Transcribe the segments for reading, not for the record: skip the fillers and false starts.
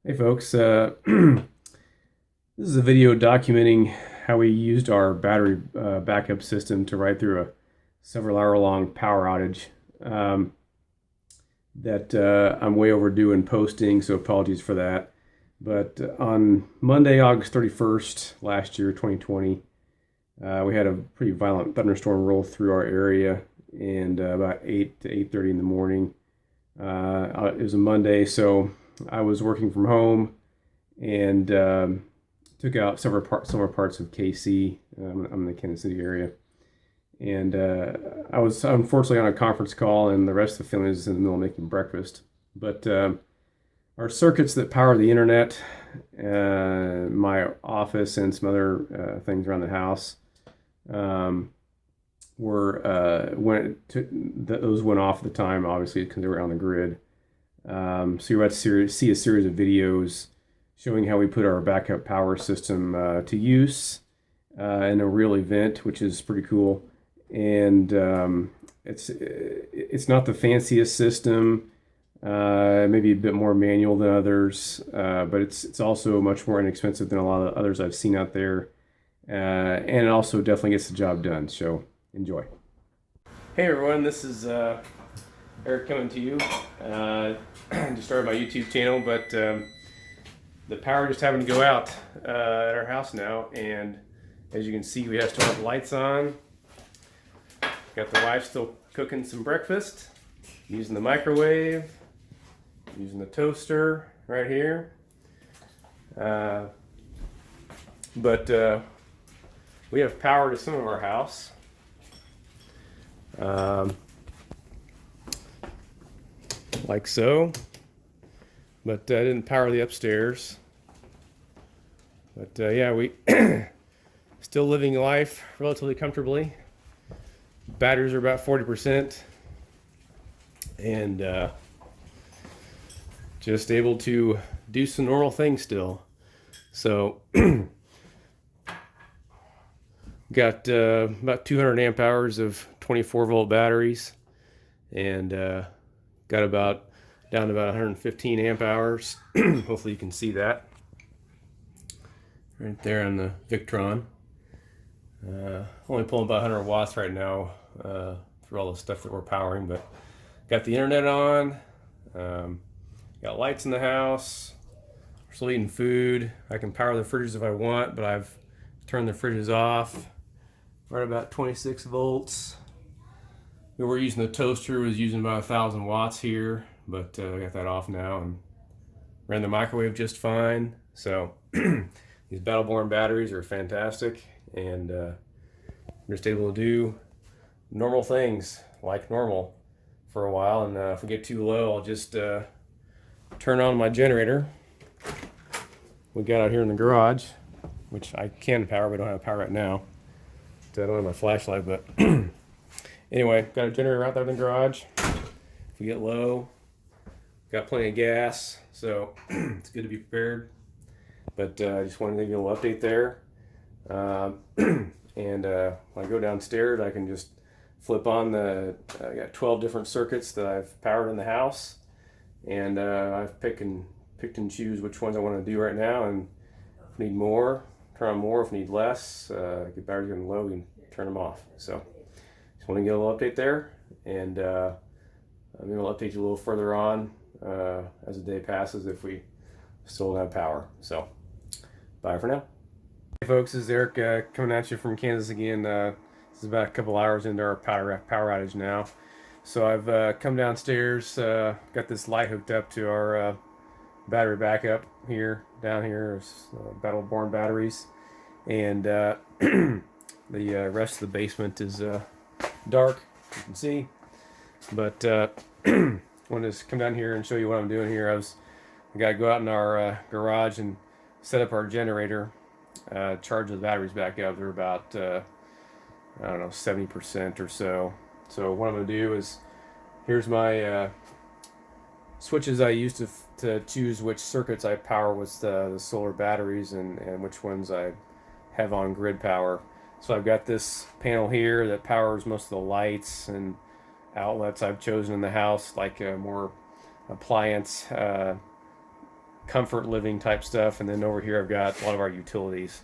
Hey folks, this is a video documenting how we used our battery backup system to ride through a several hour long power outage um, that I'm way overdue in posting, so apologies for that. But on Monday, August 31st, last year, 2020, we had a pretty violent thunderstorm roll through our area, and about 8 to 8:30 in the morning. It was a Monday, so I was working from home and took out several parts of KC. I'm in the Kansas City area, and I was unfortunately on a conference call, and the rest of the family was in the middle of making breakfast. But our circuits that power the internet, my office, and some other things around the house um, were those went off at the time, obviously because they were on the grid. So you're about to see a series of videos showing how we put our backup power system to use in a real event, which is pretty cool. And it's not the fanciest system, maybe a bit more manual than others, but it's also much more inexpensive than a lot of others I've seen out there, and it also definitely gets the job done. So enjoy. Hey everyone, this is Eric coming to you. Just started my YouTube channel, but the power just happened to go out at our house now, and as you can see, we still have the lights on. Got the wife still cooking some breakfast, using the microwave, using the toaster right here. But we have power to some of our house. Like so, but I didn't power the upstairs. But yeah, we still living life relatively comfortably. Batteries are about 40%, and just able to do some normal things still. So got about 200 amp hours of 24-volt batteries, and got about down to about 115 amp hours. Hopefully you can see that right there on the Victron. Only pulling about 100 watts right now for all the stuff that we're powering, but got the internet on, got lights in the house, we're still eating food. I can power the fridges if I want, but I've turned the fridges off. We're at about 26 volts. We were using the toaster, was using about 1,000 watts here, but I got that off now and ran the microwave just fine. So these Battleborn batteries are fantastic, and I'm just able to do normal things like normal for a while. And if we get too low, I'll just turn on my generator we got out here in the garage, which I can power, but I don't have power right now. So I don't have my flashlight, but anyway, got a generator out there in the garage. If we get low, got plenty of gas, so it's good to be prepared. But I just wanted to give you a little update there. And when I go downstairs, I can just flip on I got 12 different circuits that I've powered in the house, and I've picked and choose which ones I want to do right now. And if I need more, turn on more. If I need less, get batteries getting low, we can turn them off. So just want to get a little update there, and maybe I'll update you a little further on as the day passes if we still don't have power. So bye for now. Hey folks, this is Eric coming at you from Kansas again. This is about a couple hours into our power outage now. So I've come downstairs, got this light hooked up to our battery backup down here is Battleborn batteries, and the rest of the basement is dark, you can see. But I wanted to come down here and show you what I'm doing here. I got to go out in our garage and set up our generator, charge the batteries back up. They're about I don't know, 70% or so. So what I'm going to do is, here's my switches I use to choose which circuits I power with the solar batteries, and which ones I have on grid power. So I've got this panel here that powers most of the lights and outlets I've chosen in the house, like more appliance comfort living type stuff. And then over here I've got a lot of our utilities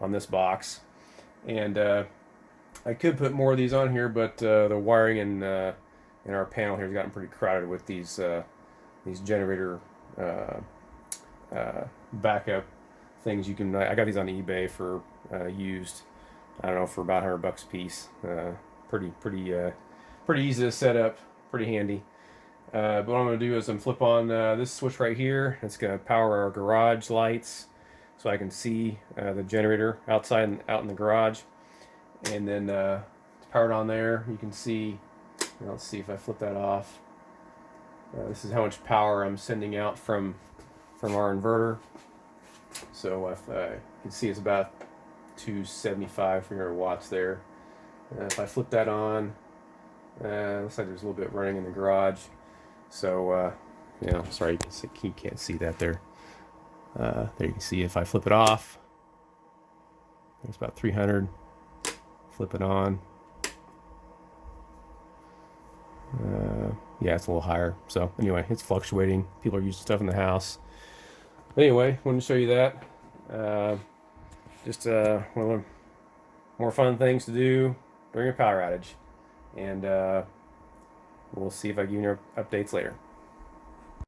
on this box. And I could put more of these on here, but the wiring in our panel here has gotten pretty crowded with these generator backup things. I got these on eBay for used. I don't know, for about $100 a piece. Pretty easy to set up, pretty handy. But what I'm going to do is I'm flip on this switch right here. It's going to power our garage lights, so I can see the generator outside and out in the garage. And then it's powered on there. You can see. Let's see if I flip that off. This is how much power I'm sending out from our inverter. So if you can see, it's about 275, 300 watts there. If I flip that on, looks like there's a little bit running in the garage. So sorry, you can't see that there. There you can see if I flip it off, it's about 300. Flip it on. Yeah, it's a little higher. So anyway, it's fluctuating. People are using stuff in the house. Anyway, wanted to show you that. Just one of the more fun things to do during a power outage. And we'll see if I give you updates later.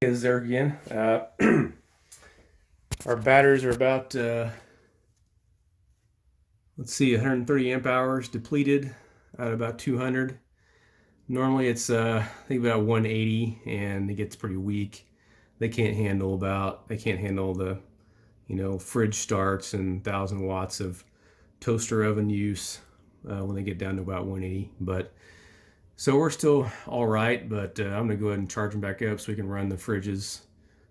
Is there again? Our batteries are about, let's see, 130 amp hours depleted at about 200. Normally it's I think about 180, and it gets pretty weak. They can't handle the fridge starts and 1,000 watts of toaster oven use when they get down to about 180. But so we're still all right, but I'm gonna go ahead and charge them back up so we can run the fridges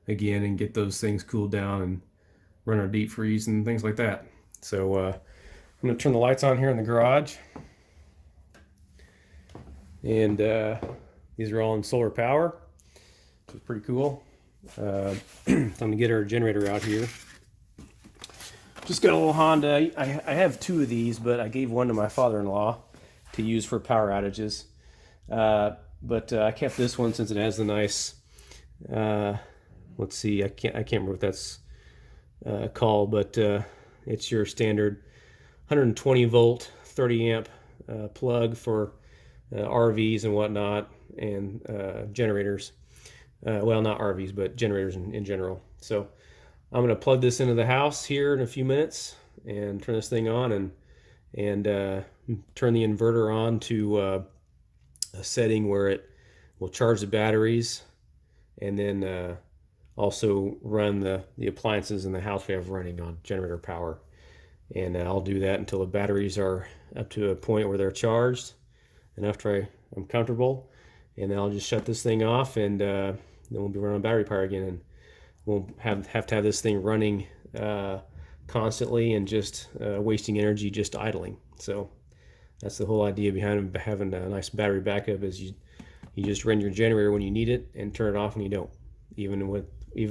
again and get those things cooled down and run our deep freeze and things like that. So I'm gonna turn the lights on here in the garage. And these are all in solar power, which is pretty cool. I'm gonna get our generator out here. Just got a little Honda. I have two of these, but I gave one to my father-in-law to use for power outages. But I kept this one since it has the nice. Let's see, I can't remember what that's called, but it's your standard 120 volt, 30 amp plug for RVs and whatnot, and generators. Well, not RVs, but generators in general. So I'm going to plug this into the house here in a few minutes and turn this thing on and turn the inverter on to a setting where it will charge the batteries, and then also run the appliances in the house we have running on generator power. And I'll do that until the batteries are up to a point where they're charged. And after I'm comfortable, and then I'll just shut this thing off, and then we'll be running on battery power again, and we'll have to have this thing running constantly and just wasting energy just idling. So that's the whole idea behind having a nice battery backup, is you just run your generator when you need it and turn it off when you don't. Even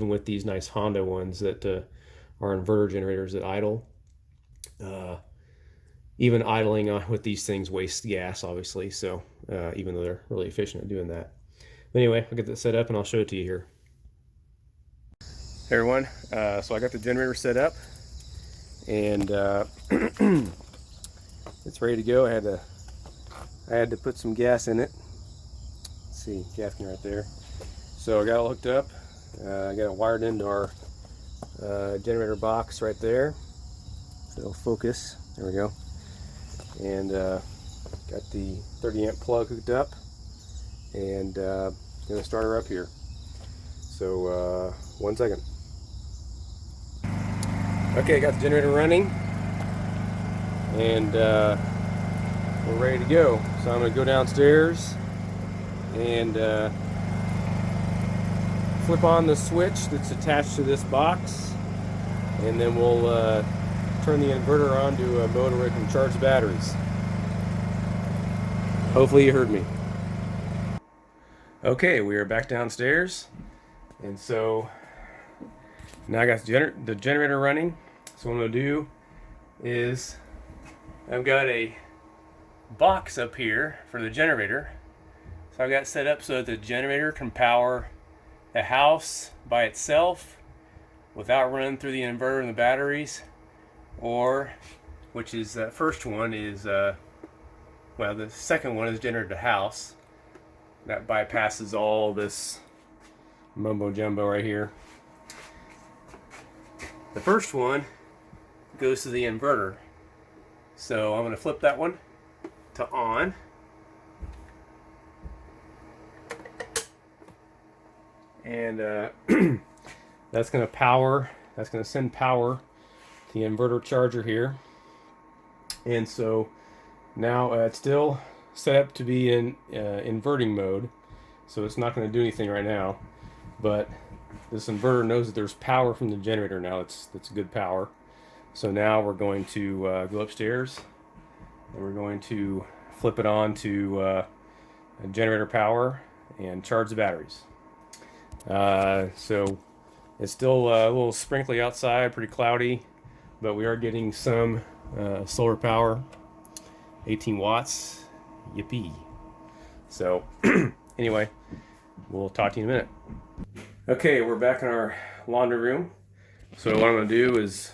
with these nice Honda ones that are inverter generators that idle. Even idling with these things wastes gas, obviously, so even though they're really efficient at doing that. But anyway, I'll get that set up and I'll show it to you here. Hey everyone, so I got the generator set up, and it's ready to go. I had to put some gas in it. Let's see, gas can right there. So I got it hooked up. I got it wired into our generator box right there. So it'll focus. There we go. And got the 30 amp plug hooked up, and gonna start her up here. So 1 second. Okay, got the generator running, and we're ready to go. So I'm gonna go downstairs and flip on the switch that's attached to this box, and then we'll turn the inverter on to a mode where it can charge the batteries. Hopefully you heard me. Okay, we are back downstairs, and so now I got the generator running. So what I'm going to do is I've got a box up here for the generator. So I've got it set up so that the generator can power the house by itself, without running through the inverter and the batteries, or which is that first one is well, the second one is generated to house. That bypasses all this mumbo jumbo right here. The first one goes to the inverter. So I'm going to flip that one to on. And that's going to send power to the inverter charger here. And so now it's still set up to be in inverting mode, so it's not going to do anything right now, but this inverter knows that there's power from the generator now. That's good power. So now we're going to go upstairs and we're going to flip it on to generator power and charge the batteries. So it's still a little sprinkly outside, pretty cloudy, but we are getting some solar power, 18 watts. Yippee. So anyway, we'll talk to you in a minute. Okay, we're back in our laundry room. So what I'm going to do is,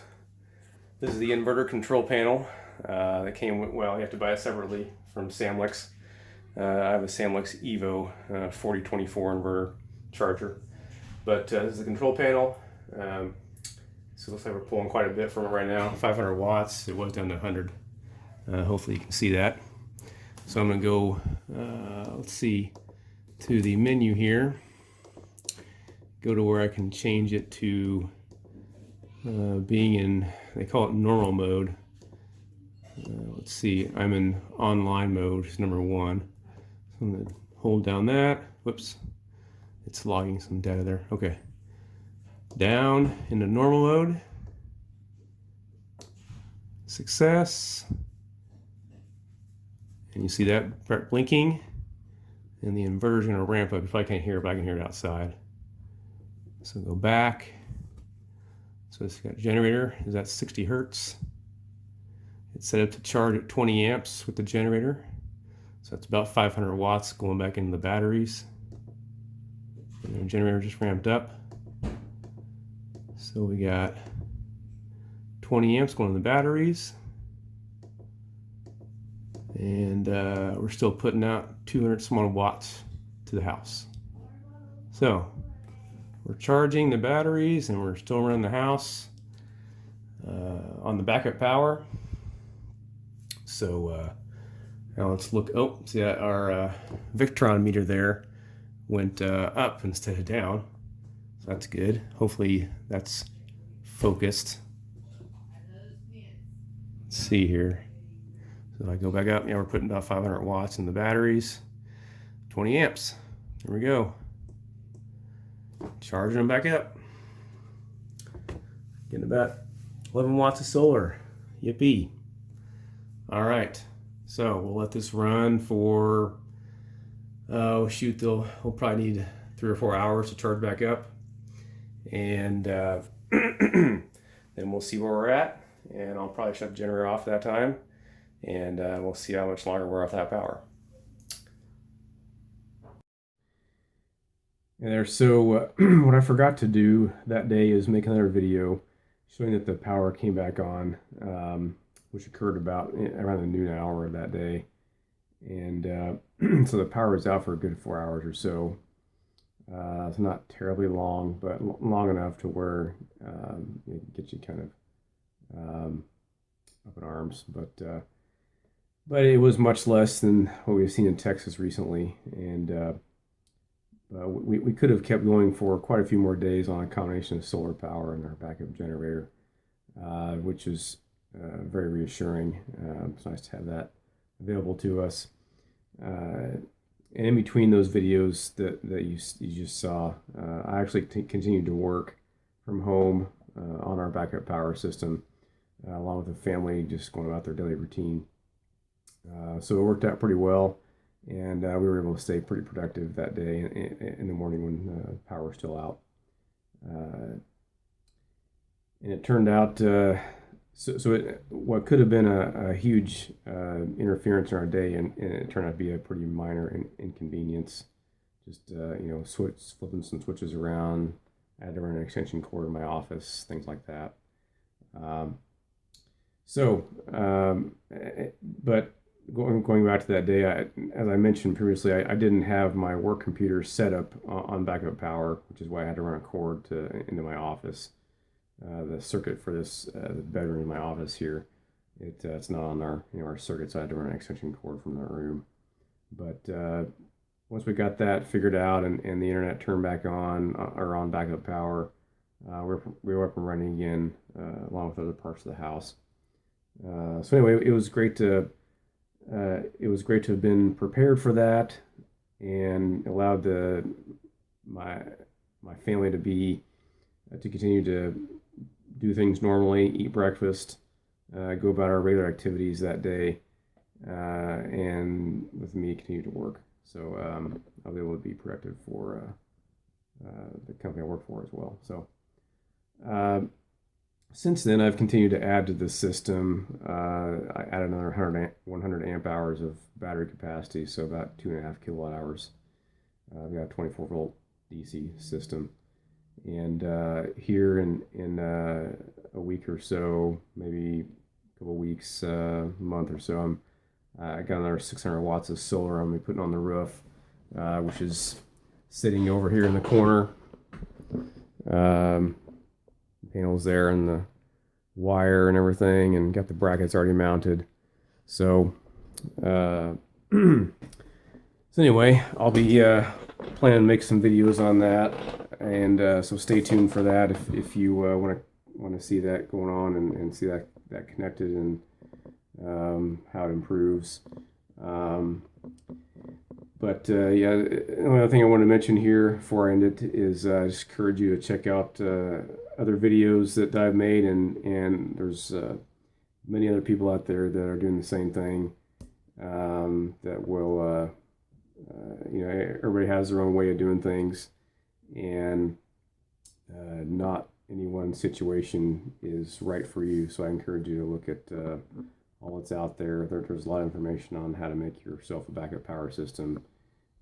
this is the inverter control panel that came with, well, you have to buy it separately from Samlex. I have a Samlex Evo 4024 inverter charger. But this is the control panel. So it looks like we're pulling quite a bit from it right now. 500 watts. It was down to 100. Hopefully you can see that. So I'm going to go, let's see, to the menu here. Go to where I can change it to being in, they call it normal mode. Let's see, I'm in online mode, is number 1. So I'm going to hold down that. Whoops, it's logging some data there. Okay. Down into normal mode. Success. And you see that start blinking, and the inverter is going to ramp up. If I can't hear it, but I can hear it outside. So go back. So it's got generator is at 60 hertz. It's set up to charge at 20 amps with the generator. So that's about 500 watts going back into the batteries. And the generator just ramped up. So we got 20 amps going in the batteries. And we're still putting out 200 some watts to the house. So we're charging the batteries and we're still running the house on the backup power. So now let's look. Oh, see that our Victron meter there went up instead of down. So that's good. Hopefully that's focused. Let's see here. So if I go back up, yeah, we're putting about 500 watts in the batteries, 20 amps. There we go. Charging them back up. Getting about 11 watts of solar. Yippee. All right. So we'll let this run for, oh shoot, we'll probably need 3 or 4 hours to charge back up. And then we'll see where we're at. And I'll probably shut the generator off that time. And we'll see how much longer we're off that power. And there, so what I forgot to do that day is make another video showing that the power came back on, which occurred about around the noon hour of that day. And so the power was out for a good 4 hours or so. It's not terribly long, but long enough to where it gets you kind of up in arms. But it was much less than what we've seen in Texas recently, and we could have kept going for quite a few more days on a combination of solar power and our backup generator, which is very reassuring. It's nice to have that available to us. And in between those videos that you just saw, I actually continued to work from home on our backup power system, along with the family just going about their daily routine. So it worked out pretty well, and we were able to stay pretty productive that day in the morning when power was still out. And it turned out, what could have been a huge interference in our day, and it turned out to be a pretty minor inconvenience. Just flipping some switches around, I had to run an extension cord in my office, things like that. Um, but going back to that day, as I mentioned previously, I didn't have my work computer set up on backup power, which is why I had to run a cord into my office. The circuit for this the bedroom in my office here, it's not on our circuit, so I had to run an extension cord from the room. But once we got that figured out and the internet turned back on or on backup power, we were up and running again along with other parts of the house. So anyway, it was great to have been prepared for that and allowed my family to continue to do things normally, eat breakfast, go about our regular activities that day, and with me continue to work. So I'll be able to be productive for the company I work for as well. So since then, I've continued to add to the system. I added another 100 amp hours of battery capacity, so about 2.5 kilowatt hours. I've got a 24 volt DC system. And here in a week or so, maybe a couple weeks, month or so, I got another 600 watts of solar I'm going to be putting on the roof, which is sitting over here in the corner. Panels there and the wire and everything, and got the brackets already mounted. So, so anyway, I'll be planning to make some videos on that, and so stay tuned for that if you want to see that going on and see that connected and how it improves. But yeah, the only other thing I want to mention here before I end it is I just encourage you to check out other videos that I've made, and there's many other people out there that are doing the same thing. That will, everybody has their own way of doing things, and not any one situation is right for you. So I encourage you to look at all that's out there. There's a lot of information on how to make yourself a backup power system.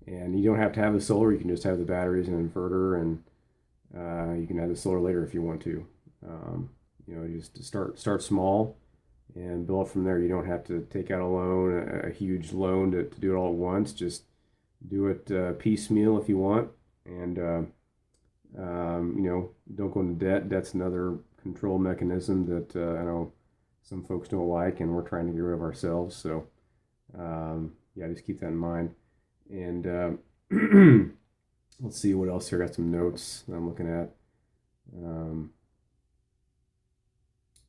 And you don't have to have the solar. You can just have the batteries and inverter, and you can add the solar later if you want to. You just start small and build from there. You don't have to take out a loan, a huge loan to do it all at once. Just do it piecemeal if you want, and don't go into debt. That's another control mechanism that I know some folks don't like, and we're trying to get rid of ourselves. So yeah, just keep that in mind. And let's see what else here. I got some notes that I'm looking at.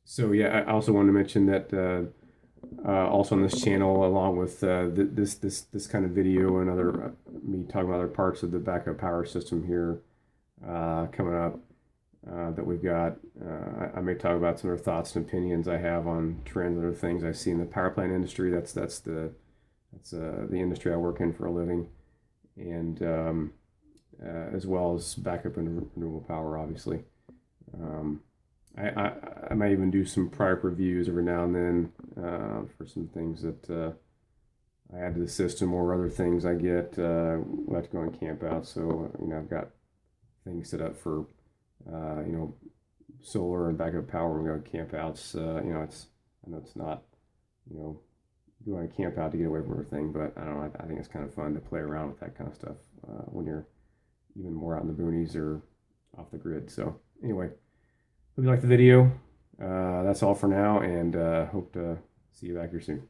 So yeah, I also wanted to mention that also on this channel, along with this kind of video and other me talking about other parts of the backup power system here coming up that we've got. I may talk about some other thoughts and opinions I have on trends and other things I see in the power plant industry. That's the industry I work in for a living, and as well as backup and renewable power, obviously. I might even do some product reviews every now and then for some things that I add to the system or other things I get. We'll have to go on camp out, so I've got things set up for solar and backup power when we go to camp outs. I know it's not going to camp out to get away from everything, but I don't know. I think it's kind of fun to play around with that kind of stuff when you're even more out in the boonies or off the grid. So anyway, hope you liked the video. That's all for now, and hope to see you back here soon.